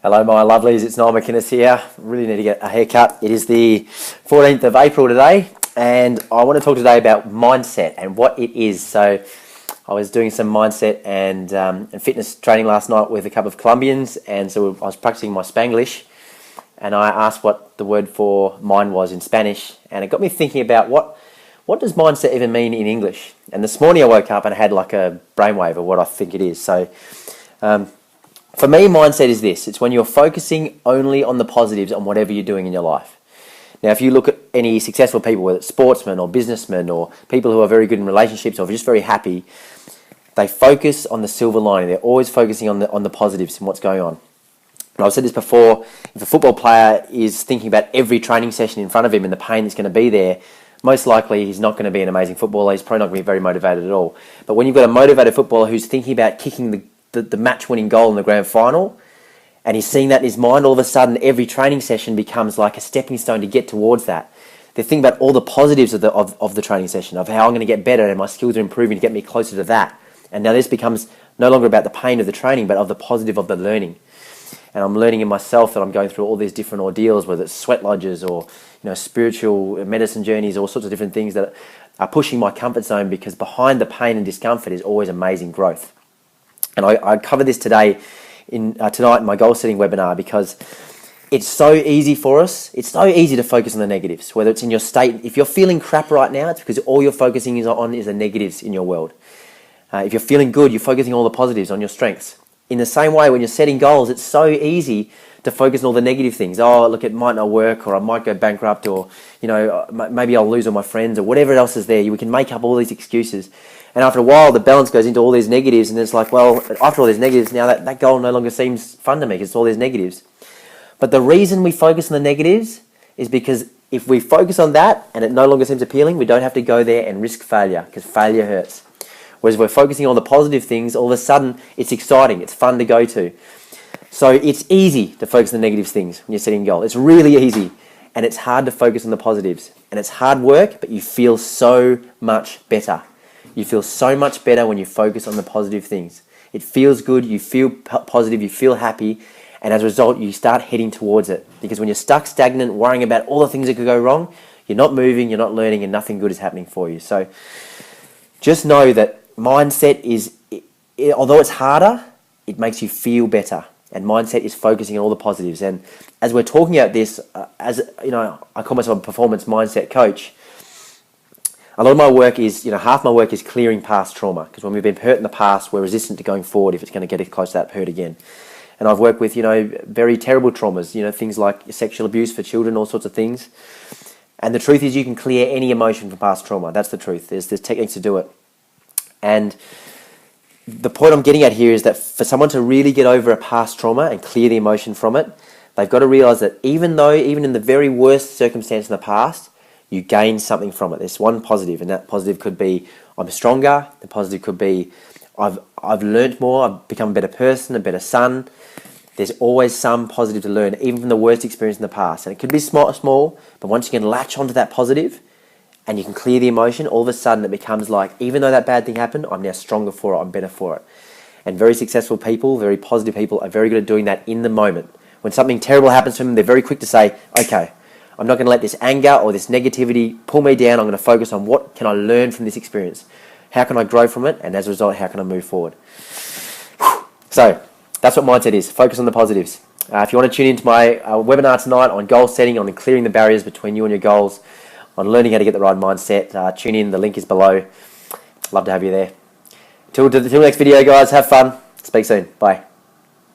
Hello my lovelies, it's Niall here. Really need to get a haircut. It is the 14th of April today and I want to talk today about mindset and what it is. So I was doing some mindset and fitness training last night with a couple of Colombians, and so I was practicing my Spanglish and I asked what the word for mind was in Spanish, and it got me thinking about what does mindset even mean in English. And this morning I woke up and I had like a brainwave of what I think it is. So for me, mindset is this. It's when you're focusing only on the positives on whatever you're doing in your life. Now, if you look at any successful people, whether it's sportsmen or businessmen or people who are very good in relationships or just very happy, they focus on the silver lining. They're always focusing on the positives and what's going on. And I've said this before, if a football player is thinking about every training session in front of him and the pain that's going to be there, most likely he's not going to be an amazing footballer. He's probably not going to be very motivated at all. But when you've got a motivated footballer who's thinking about kicking the match-winning goal in the grand final, and he's seeing that in his mind, all of a sudden every training session becomes like a stepping stone to get towards that. They think about all the positives of the training session, of how I'm going to get better and my skills are improving to get me closer to that. And now this becomes no longer about the pain of the training, but of the positive of the learning. And I'm learning in myself that I'm going through all these different ordeals, whether it's sweat lodges or spiritual medicine journeys, all sorts of different things that are pushing my comfort zone, because behind the pain and discomfort is always amazing growth. And I cover this today tonight in my goal setting webinar, because it's so easy for us. It's so easy to focus on the negatives, whether it's in your state. If you're feeling crap right now, it's because all you're focusing on is the negatives in your world. If you're feeling good, you're focusing on all the positives, on your strengths. In the same way, when you're setting goals, it's so easy to focus on all the negative things. Oh, look, it might not work, or I might go bankrupt, or maybe I'll lose all my friends, or whatever else is there. We can make up all these excuses. And after a while, the balance goes into all these negatives, and it's like, well, after all these negatives, now that goal no longer seems fun to me because it's all these negatives. But the reason we focus on the negatives is because if we focus on that and it no longer seems appealing, we don't have to go there and risk failure, because failure hurts. Whereas if we're focusing on the positive things, all of a sudden it's exciting, it's fun to go to. So it's easy to focus on the negative things when you're setting a goal. It's really easy, and it's hard to focus on the positives. And it's hard work, but you feel so much better. You feel so much better when you focus on the positive things. It feels good, you feel positive, you feel happy, and as a result, you start heading towards it. Because when you're stuck, stagnant, worrying about all the things that could go wrong, you're not moving, you're not learning, and nothing good is happening for you. So just know that mindset is, although it's harder, it makes you feel better. And mindset is focusing on all the positives. And as we're talking about this, I call myself a performance mindset coach. A lot of my work is, half my work is clearing past trauma, because when we've been hurt in the past, we're resistant to going forward if it's going to get us close to that hurt again. And I've worked with, very terrible traumas, things like sexual abuse for children, all sorts of things. And the truth is, you can clear any emotion from past trauma. That's the truth. There's techniques to do it. And the point I'm getting at here is that for someone to really get over a past trauma and clear the emotion from it, they've got to realize that even in the very worst circumstance in the past, you gain something from it. There's one positive, and that positive could be I'm stronger. The positive could be I've learnt more. I've become a better person, a better son. There's always some positive to learn, even from the worst experience in the past. And it could be small, but once you can latch onto that positive and you can clear the emotion, all of a sudden it becomes like, even though that bad thing happened, I'm now stronger for it. I'm better for it. And very successful people, very positive people, are very good at doing that in the moment. When something terrible happens to them, they're very quick to say, okay, I'm not going to let this anger or this negativity pull me down. I'm going to focus on what can I learn from this experience. How can I grow from it? And as a result, how can I move forward? So that's what mindset is. Focus on the positives. If you want to tune into my webinar tonight on goal setting, on clearing the barriers between you and your goals, on learning how to get the right mindset, tune in. The link is below. Love to have you there. Till the next video, guys. Have fun. Speak soon. Bye.